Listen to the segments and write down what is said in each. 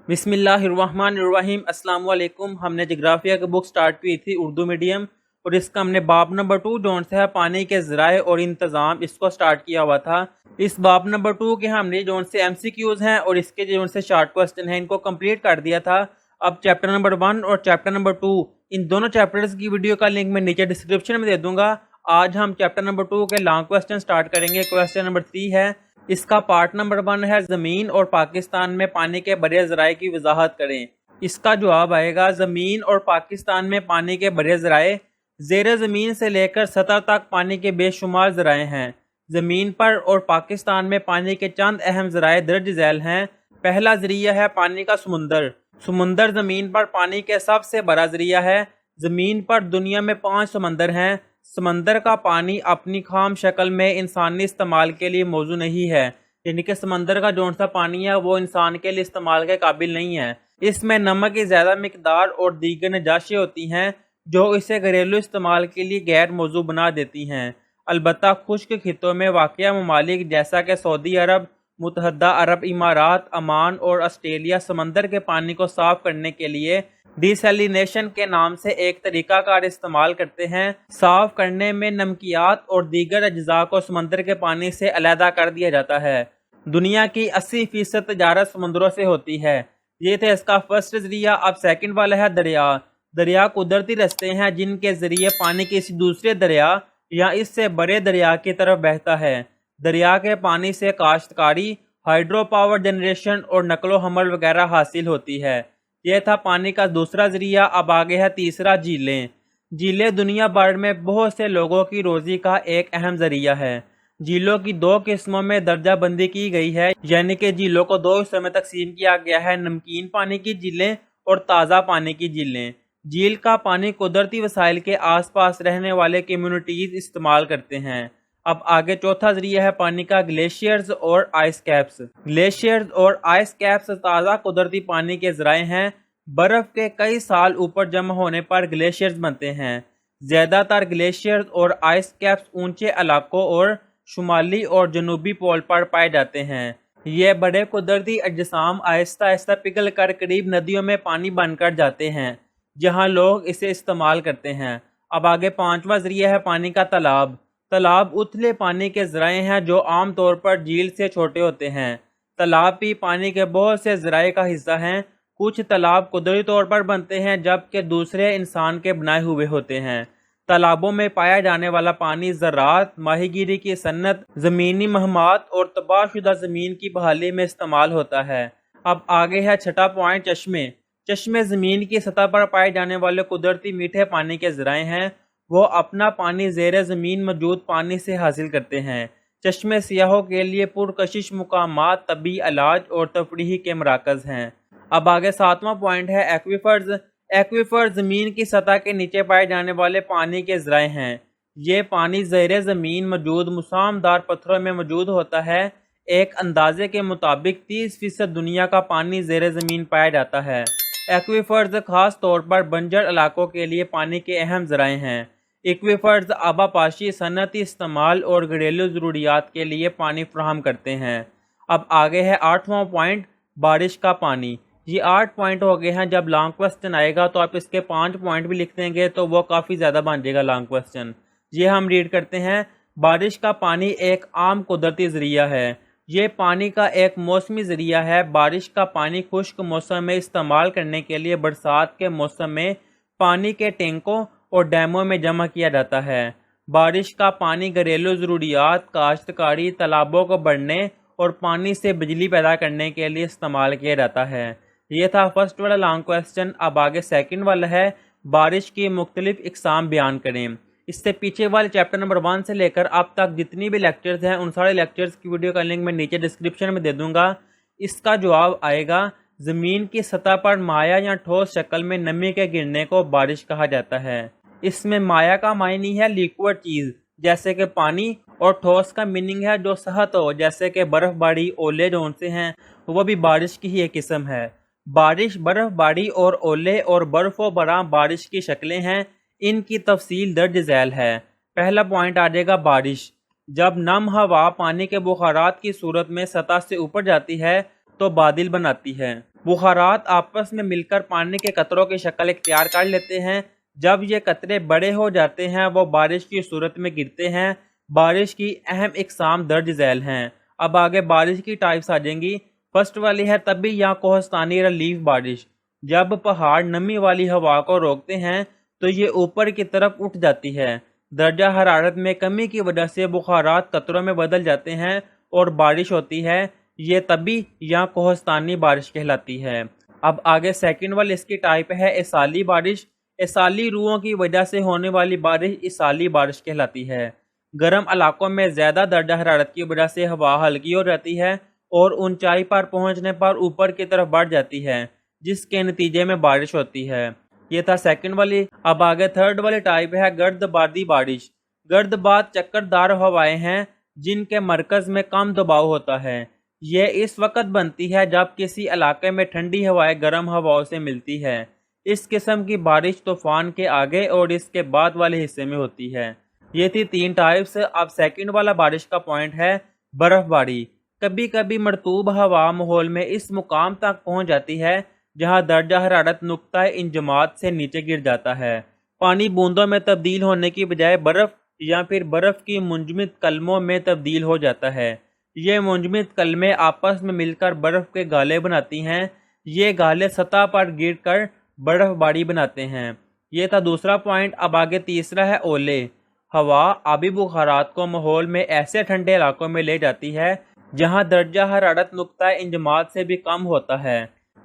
बिस्मिल्लाहिर्रहमानिर्रहीम। अस्सलाम वालेकुम। हमने जोग्राफिया की बुक स्टार्ट की थी उर्दू मीडियम, और इसका हमने बाब नंबर 2 जो है पानी के ज़राए और इंतज़ाम, इसको स्टार्ट किया हुआ था। इस बाब नंबर 2 के हमने जो से MCQs हैं और इसके जो से शॉर्ट क्वेश्चन हैं इनको कंप्लीट कर दिया था। अब चैप्टर नंबर 1 और चैप्टर नंबर 2, इन दोनों चैप्टर्स की वीडियो का लिंक मैं नीचे डिस्क्रिप्शन में दे दूंगा। आज हम चैप्टर नंबर 2 के लॉन्ग क्वेश्चन स्टार्ट करेंगे। क्वेश्चन नंबर 3 है, इसका पार्ट नंबर 1 है ज़मीन और पाकिस्तान में पानी के बड़े ज़राए की वजाहत करें। इसका जवाब आएगा ज़मीन और पाकिस्तान में पानी के बड़े ज़राए। ज़ेर ज़मीन से लेकर सतह तक पानी के बेशुमार ज़राए हैं। ज़मीन पर और पाकिस्तान में पानी के चंद अहम ज़राए दर्ज झैल हैं। पहला ज़रिया है पानी का समुंदर। समुंदर ज़मीन पर पानी के सबसे बड़ा ज़रिया है। ज़मीन पर दुनिया में 5 समंदर हैं। समंदर का पानी अपनी खाम शक्ल में इंसानी इस्तेमाल के लिए मौजू नहीं है, यानी कि समंदर का जो सा पानी है वो इंसान के लिए इस्तेमाल के काबिल नहीं है। इसमें नमक की ज़्यादा मिकदार और दीगर नजाशें होती हैं जो इसे घरेलू इस्तेमाल के लिए गैर मौजू बना देती हैं। अलबत्ता खुश्क खित्तों में वाक़या ममालिक जैसा कि सऊदी अरब, मुत्तहदा अरब इमारात, अमान और ऑस्ट्रेलिया समंदर के पानी को साफ करने के लिए डिसैलिनेशन के नाम से एक तरीकाकार इस्तेमाल करते हैं। साफ करने में नमकियात और दीगर अज्जा को समंदर के पानी से अलहदा कर दिया जाता है। दुनिया की 80% तजारत समुद्रों से होती है। ये थे इसका फर्स्ट जरिया। अब सेकंड वाला है दरिया। दरिया कुदरती रास्ते हैं जिनके जरिए पानी किसी दूसरे दरिया या इससे बड़े दरिया की तरफ बहता है। दरिया के पानी से काश्तकारी, हाइड्रो पावर जनरेशन और नकलो हमल वगैरह हासिल होती है। यह था पानी का दूसरा जरिया। अब आगे है तीसरा, झीलें। झीलें दुनिया भर में बहुत से लोगों की रोजी का एक अहम जरिया है। झीलों की 2 किस्मों में दर्जा बंदी की गई है, यानी कि झीलों को 2 हिस्सों में तकसीम किया गया है, नमकीन पानी की झीलें और ताज़ा पानी की झीलें। झील का पानी कुदरती वसाइल के आसपास रहने वाले कम्युनिटीज इस्तेमाल करते हैं। अब आगे चौथा जरिया है पानी का, ग्लेशियर्स और आइस कैप्स। ग्लेशियर्स और आइस कैप्स ताज़ा कुदरती पानी के जराए हैं। बर्फ के कई साल ऊपर जमा होने पर ग्लेशियर्स बनते हैं। ज़्यादातर ग्लेशियर्स और आइस कैप्स ऊंचे इलाकों और शुमाली और जनूबी पोल पर पाए जाते हैं। ये बड़े कुदरती अजसाम आहिस्ता आहिस्ता पिघल कर करीब नदियों में पानी बनकर जाते हैं, जहां लोग इसे इस्तेमाल करते हैं। अब आगे पांचवा जरिया है पानी का, तालाब। तालाब उथले पानी के ज़राए हैं जो आम तौर पर झील से छोटे होते हैं। तालाब भी पानी के बहुत से ज़राए का हिस्सा हैं। कुछ तालाब कुदरती तौर पर बनते हैं जबकि दूसरे इंसान के बनाए हुए होते हैं। तालाबों में पाया जाने वाला पानी ज़राअत, माहीगीरी की सन्नत, ज़मीनी महमात और तबाहशुदा ज़मीन की बहाली में इस्तेमाल होता है। अब आगे है छठा पॉइंट, चश्मे। चश्मे ज़मीन की सतह पर पाए जाने वाले कुदरती मीठे पानी के ज़राए हैं। वो अपना पानी ज़ेरे ज़मीन मौजूद पानी से हासिल करते हैं। चश्मे सियाहों के लिए पुरकशिश मुकामात, तबी इलाज और तफरीही के मराकज़ हैं। अब आगे सातवां पॉइंट है एक्वीफर्स। एक्वीफर ज़मीन की सतह के नीचे पाए जाने वाले पानी के ज़राए हैं। ये पानी ज़ेरे ज़मीन मौजूद मुसामदार पत्थरों में मौजूद होता है। एक अंदाजे के मुताबिक 30% दुनिया का पानी ज़ेरे ज़मीन पाया जाता है। एक्वीफर्स खास तौर पर बंजर इलाकों के लिए पानी के अहम ज़राए हैं। एक्वीफर्स आबापाशी, सनती इस्तेमाल और घरेलू ज़रूरियात के लिए पानी फराहम करते हैं। अब आगे है आठवां पॉइंट, बारिश का पानी। ये 8 पॉइंट हो गए हैं। जब लॉन्ग क्वेश्चन आएगा तो आप इसके 5 पॉइंट भी लिख देंगे तो वो काफ़ी ज़्यादा बन जाएगा लॉन्ग क्वेश्चन। ये हम रीड करते हैं। बारिश का पानी एक आम कुदरती ज़रिया है। ये पानी का एक मौसमी ज़रिया है। बारिश का पानी खुश्क मौसम में इस्तेमाल करने के लिए बरसात के मौसम में पानी के टैंकों और डैमों में जमा किया जाता है। बारिश का पानी घरेलू ज़रूरियात, काश्तकारी, तालाबों को बढ़ने और पानी से बिजली पैदा करने के लिए इस्तेमाल किया जाता है। ये था फर्स्ट वाला लॉन्ग क्वेश्चन। अब आगे सेकंड वाला है, बारिश की मुख्तलिफ इकसाम बयान करें। इससे पीछे वाले चैप्टर नंबर 1 से लेकर अब तक जितनी भी लेक्चर्स हैं उन सारे लेक्चर्स की वीडियो का लिंक मैं नीचे डिस्क्रिप्शन में दे दूंगा। इसका जवाब आएगा, ज़मीन की सतह पर माया या ठोस शक्ल में नमी के गिरने को बारिश कहा जाता है। इसमें माया का मायनी है लिक्विड चीज़ जैसे कि पानी, और ठोस का मीनिंग है जो सहत हो जैसे कि बर्फबारी, ओले जो उनसे हैं वो भी बारिश की ही एक किस्म है। बारिश, बर्फबारी और ओले और बर्फ़ बरा बारिश की शक्लें हैं। इनकी तफसील दर्ज झैल है। पहला पॉइंट आ जाएगा बारिश। जब नम हवा पानी के बुखारात की सूरत में सतह से ऊपर जाती है तो बादल बनाती है। बुखारात आपस में मिलकर पानी के कतरों की शक्ल इख्तियार कर लेते हैं। जब ये कतरे बड़े हो जाते हैं वो बारिश की सूरत में गिरते हैं। बारिश की अहम इकसाम दर्ज झैल हैं। अब आगे बारिश की टाइप्स आ जाएंगी। फर्स्ट वाली है तभी या कोहस्तानी रिलीफ बारिश। जब पहाड़ नमी वाली हवा को रोकते हैं तो ये ऊपर की तरफ उठ जाती है। दर्जा हरारत में कमी की वजह से बुखारात कतरों में बदल जाते हैं और बारिश होती है। ये तभी या कोहस्तानी बारिश कहलाती है। अब आगे सेकंड वाली इसकी टाइप है इसाली बारिश। इसाली रूहों की वजह से होने वाली बारिश इसाली बारिश कहलाती है। गर्म इलाकों में ज़्यादा दर्जा हरारत की वजह से हवा हल्की हो जाती है और ऊंचाई पर पहुंचने पर ऊपर की तरफ बढ़ जाती है, जिसके नतीजे में बारिश होती है। ये था सेकंड वाली। अब आगे थर्ड वाली टाइप है गर्दबादी बारिश। गर्दबाद चक्करदार हवाएं हैं जिनके मरकज में कम दबाव होता है। ये इस वक्त बनती है जब किसी इलाके में ठंडी हवाएं गर्म हवाओं से मिलती है। इस किस्म की बारिश तूफान के आगे और इसके बाद वाले हिस्से में होती है। ये थी 3 टाइप्स। अब सेकंड वाला बारिश का पॉइंट है बर्फबारी। कभी कभी मरतूब हवा माहौल में इस मुकाम तक पहुंच जाती है जहां दर्जा हरारत नुक्ता इंजमात से नीचे गिर जाता है। पानी बूंदों में तब्दील होने की बजाय बर्फ या फिर बर्फ की मुंजमद कलमों में तब्दील हो जाता है। ये मुंजमद कलमें आपस में मिलकर बर्फ के गाले बनाती हैं। ये गाले सतह पर गिरकर बर्फबारी बनाते हैं। ये था दूसरा पॉइंट। अब आगे तीसरा है ओले। हवा आबी बुखारात को माहौल में ऐसे ठंडे इलाकों में ले जाती है जहां दर्जा हरारत नुक्ता इंजमात से भी कम होता है।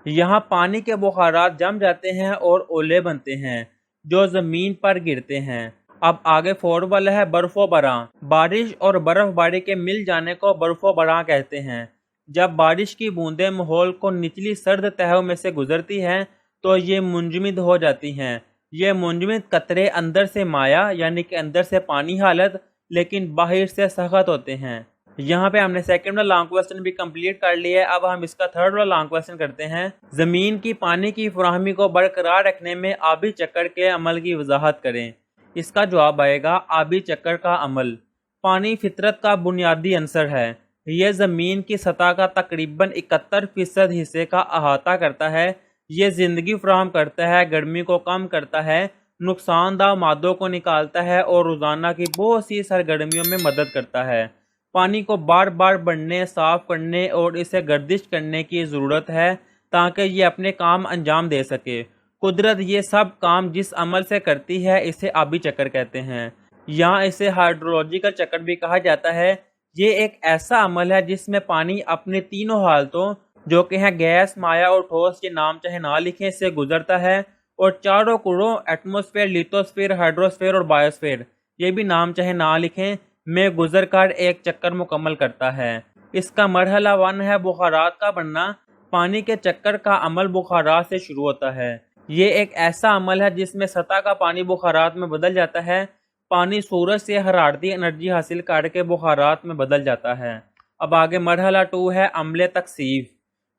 यहाँ पानी के बुखारात जम जाते हैं और ओले बनते हैं जो ज़मीन पर गिरते हैं। अब आगे फोर्थ वाला है बर्फो बरा। बारिश और बर्फबारी के मिल जाने को बर्फो बरा कहते हैं। जब बारिश की बूंदें माहौल को निचली सर्द तहों में से गुजरती हैं तो ये मुंजमद हो जाती हैं। ये मुंजमद कतरे अंदर से माया यानी कि अंदर से पानी हालत लेकिन बाहर से सख्त होते हैं। यहाँ पे हमने सेकंड वाला लॉन्ग क्वेश्चन भी कंप्लीट कर लिया है। अब हम इसका थर्ड वाला लॉन्ग क्वेश्चन करते हैं। ज़मीन की पानी की फराहमी को बरकरार रखने में आबी चक्कर के अमल की वजाहत करें। इसका जवाब आएगा आबी चक्कर का अमल। पानी फितरत का बुनियादी अंसर है। यह ज़मीन की सतह का तकरीबन 71% हिस्से का अहाता करता है। ये ज़िंदगी फराहम करता है, गर्मी को कम करता है, नुकसानदा मादों को निकालता है और रोज़ाना की बहुत सी सरगर्मियों में मदद करता है। पानी को बार बार बढ़ने, साफ करने और इसे गर्दिश करने की ज़रूरत है ताकि ये अपने काम अंजाम दे सके। कुदरत ये सब काम जिस अमल से करती है इसे आबी चक्कर कहते हैं। यहाँ इसे हाइड्रोलॉजिकल चक्कर भी कहा जाता है। ये एक ऐसा अमल है जिसमें पानी अपने तीनों हालतों जो कि हैं गैस, माया और ठोस, के नाम चाहे ना लिखें, से गुजरता है और चारों कुरों एटमॉस्फेयर, लिथोस्फेयर, हाइड्रोस्फेयर और बायोस्फेयर, ये भी नाम चाहे ना लिखें, में गुजर कर एक चक्कर मुकम्मल करता है। इसका मरहला 1 है बुखारात का बनना। पानी के चक्कर का अमल बुखारात से शुरू होता है। ये एक ऐसा अमल है जिसमें सतह का पानी बुखारात में बदल जाता है। पानी सूरज से हरारती एनर्जी हासिल करके बुखारात में बदल जाता है। अब आगे मरहला 2 है अम्ले तकसीफ।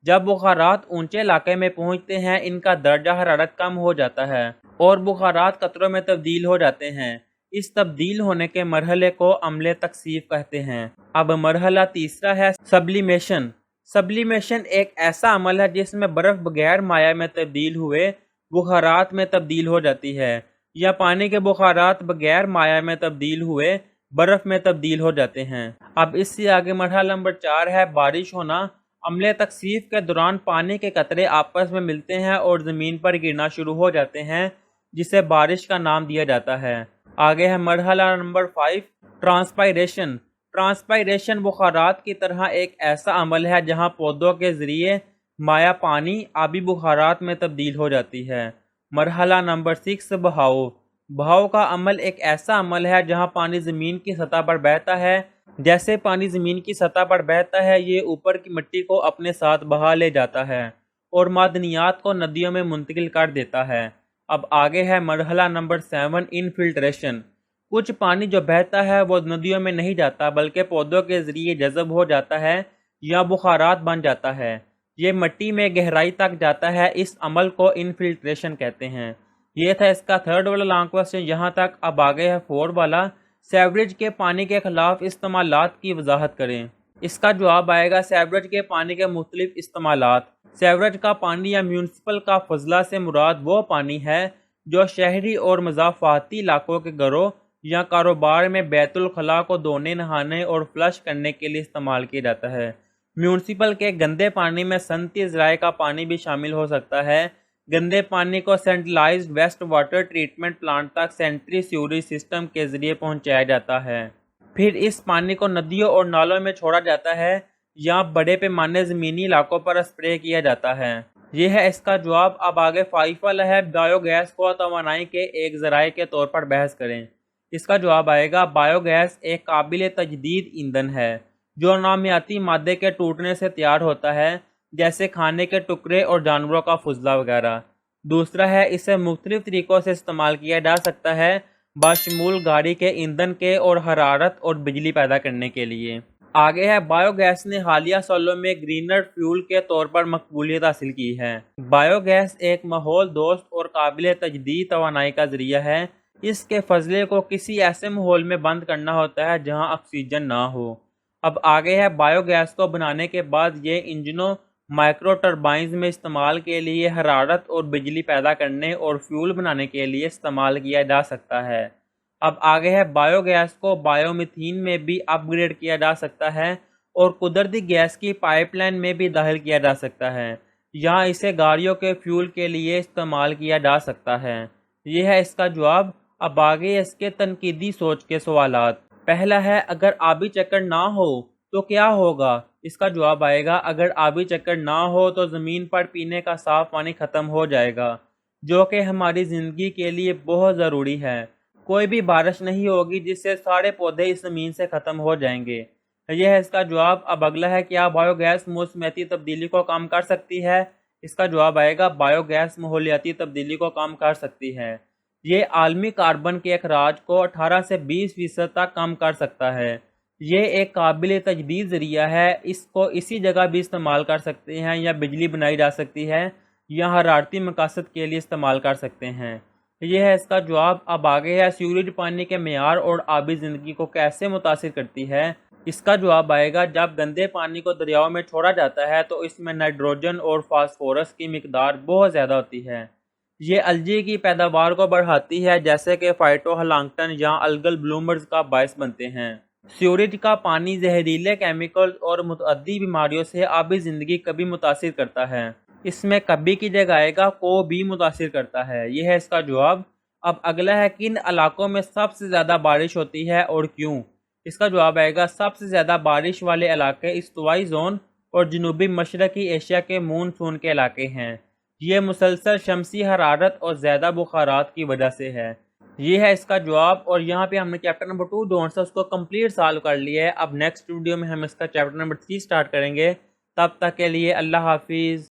जब बुखारात ऊंचे इलाके में पहुंचते हैं इनका दर्जा हरारत कम हो जाता है और बुखारात कतरों में तब्दील हो जाते हैं। इस तब्दील होने के मरहले को अम्ले तकसीफ कहते हैं। अब मरहला तीसरा है सब्लिमेशन। सब्लिमेशन एक ऐसा अमल है जिसमें बर्फ बगैर माया में तब्दील हुए बुखारात में तब्दील हो जाती है, या पानी के बुखारात बगैर माया में तब्दील हुए बर्फ में तब्दील हो जाते हैं। अब इससे आगे मरहला नंबर 4 है बारिश होना। अम्ले तकसीफ के दौरान पानी के कतरे आपस में मिलते हैं और ज़मीन पर गिरना शुरू हो जाते हैं, जिसे बारिश का नाम दिया जाता है। आगे है मरहला नंबर 5 ट्रांसपायरेशन। ट्रांसपायरेशन बुखारात की तरह एक ऐसा अमल है जहां पौधों के ज़रिए माया पानी आबी बुखारात में तब्दील हो जाती है। मरहला नंबर 6 बहाव। बहाव का अमल एक ऐसा अमल है जहां पानी ज़मीन की सतह पर बहता है। जैसे पानी ज़मीन की सतह पर बहता है ये ऊपर की मिट्टी को अपने साथ बहा ले जाता है और मादनियात को नदियों में मुंतकिल कर देता है। अब आगे है मरहला नंबर 7 इनफिल्ट्रेशन। कुछ पानी जो बहता है वो नदियों में नहीं जाता बल्कि पौधों के ज़रिए जज़ब हो जाता है या बुखारात बन जाता है। ये मिट्टी में गहराई तक जाता है। इस अमल को इनफिल्ट्रेशन कहते हैं। ये था इसका थर्ड वाला लॉन्ग क्वेश्चन यहाँ तक। अब आगे है 4 वाला, सेवरेज के पानी के खिलाफ इस्तेमालात की वजाहत करें। اس کا جواب آئے گا سیوریج کے پانی کے مختلف استعمالات۔ سیوریج کا پانی یا میونسپل کا فضلہ سے مراد وہ پانی ہے جو شہری اور مضافاتی علاقوں کے گھروں یا کاروبار میں بیت الخلاء کو دھونے، نہانے اور فلش کرنے کے لیے استعمال کیا جاتا ہے۔ میونسپل کے گندے پانی میں صنعتی ذرائع کا پانی بھی شامل ہو سکتا ہے۔ گندے پانی کو centralized waste water treatment plant تک سینٹری سیوریج سسٹم کے ذریعے پہنچایا جاتا ہے۔ پھر اس پانی کو ندیوں اور نالوں میں چھوڑا جاتا ہے یا بڑے پیمانے زمینی علاقوں پر اسپرے کیا جاتا ہے۔ یہ ہے اس کا جواب۔ اب آگے فائفل ہے بایو گیس کو توانائی کے ایک ذرائع کے طور پر بحث کریں۔ اس کا جواب آئے گا بایو گیس ایک قابل تجدید ایندھن ہے جو نامیاتی مادے کے ٹوٹنے سے تیار ہوتا ہے، جیسے کھانے کے ٹکڑے اور جانوروں کا فضلہ وغیرہ۔ دوسرا ہے اسے مختلف طریقوں سے استعمال کیا جا سکتا ہے بشمول گاڑی کے ایندھن کے اور حرارت اور بجلی پیدا کرنے کے لیے۔ آگے ہے بایو گیس نے حالیہ سالوں میں گرینر فیول کے طور پر مقبولیت حاصل کی ہے۔ بایو گیس ایک ماحول دوست اور قابل تجدید توانائی کا ذریعہ ہے۔ اس کے فضلے کو کسی ایسے ماحول میں بند کرنا ہوتا ہے جہاں آکسیجن نہ ہو۔ اب آگے ہے بایو گیس کو بنانے کے بعد یہ انجنوں، مائکرو ٹربائنز میں استعمال کے لیے حرارت اور بجلی پیدا کرنے اور فیول بنانے کے لیے استعمال کیا جا سکتا ہے۔ اب آگے ہے بایو گیس کو بایو میتھین میں بھی اپ گریڈ کیا جا سکتا ہے اور قدرتی گیس کی پائپ لائن میں بھی داخل کیا جا سکتا ہے، یہاں اسے گاڑیوں کے فیول کے لیے استعمال کیا جا سکتا ہے۔ یہ ہے اس کا جواب۔ اب آگے اس کے تنقیدی سوچ کے سوالات۔ پہلا ہے اگر آبی چکر نہ ہو تو کیا ہوگا؟ اس کا جواب آئے گا اگر آبی چکر نہ ہو تو زمین پر پینے کا صاف پانی ختم ہو جائے گا، جو کہ ہماری زندگی کے لیے بہت ضروری ہے۔ کوئی بھی بارش نہیں ہوگی جس سے سارے پودے اس زمین سے ختم ہو جائیں گے۔ یہ ہے اس کا جواب۔ اب اگلا ہے کیا بایو گیس موسمیاتی تبدیلی کو کم کر سکتی ہے؟ اس کا جواب آئے گا بایو گیس ماحولیاتی تبدیلی کو کم کر سکتی ہے۔ یہ عالمی کاربن کے اخراج کو 18 سے 20% تک کم کر سکتا ہے۔ یہ ایک قابل تجدید ذریعہ ہے، اس کو اسی جگہ بھی استعمال کر سکتے ہیں یا بجلی بنائی جا سکتی ہے یا حرارتی مقاصد کے لیے استعمال کر سکتے ہیں۔ یہ ہے اس کا جواب۔ اب آگے ہے سیوریج پانی کے معیار اور آبی زندگی کو کیسے متاثر کرتی ہے؟ اس کا جواب آئے گا جب گندے پانی کو دریاؤں میں چھوڑا جاتا ہے تو اس میں نائٹروجن اور فاسفورس کی مقدار بہت زیادہ ہوتی ہے۔ یہ الجی کی پیداوار کو بڑھاتی ہے جیسے کہ فائٹو ہلانگٹن یا الگل بلومرز کا باعث بنتے ہیں۔ سیوریج کا پانی زہریلے کیمیکلز اور متعدی بیماریوں سے آبی زندگی کبھی متاثر کرتا ہے۔ اس میں کبھی کی جگہ آئے گا کو بھی متاثر کرتا ہے۔ یہ ہے اس کا جواب۔ اب اگلا ہے کن علاقوں میں سب سے زیادہ بارش ہوتی ہے اور کیوں؟ اس کا جواب آئے گا سب سے زیادہ بارش والے علاقے استوائی زون اور جنوبی مشرقی ایشیا کے مون سون کے علاقے ہیں۔ یہ مسلسل شمسی حرارت اور زیادہ بخارات کی وجہ سے ہے۔ یہ ہے اس کا جواب۔ اور یہاں پہ ہم نے چیپٹر نمبر 2 جو ہے اس کو کمپلیٹ سالو کر لیا ہے۔ اب نیکسٹ ویڈیو میں ہم اس کا چیپٹر نمبر 3 سٹارٹ کریں گے۔ تب تک کے لیے اللہ حافظ۔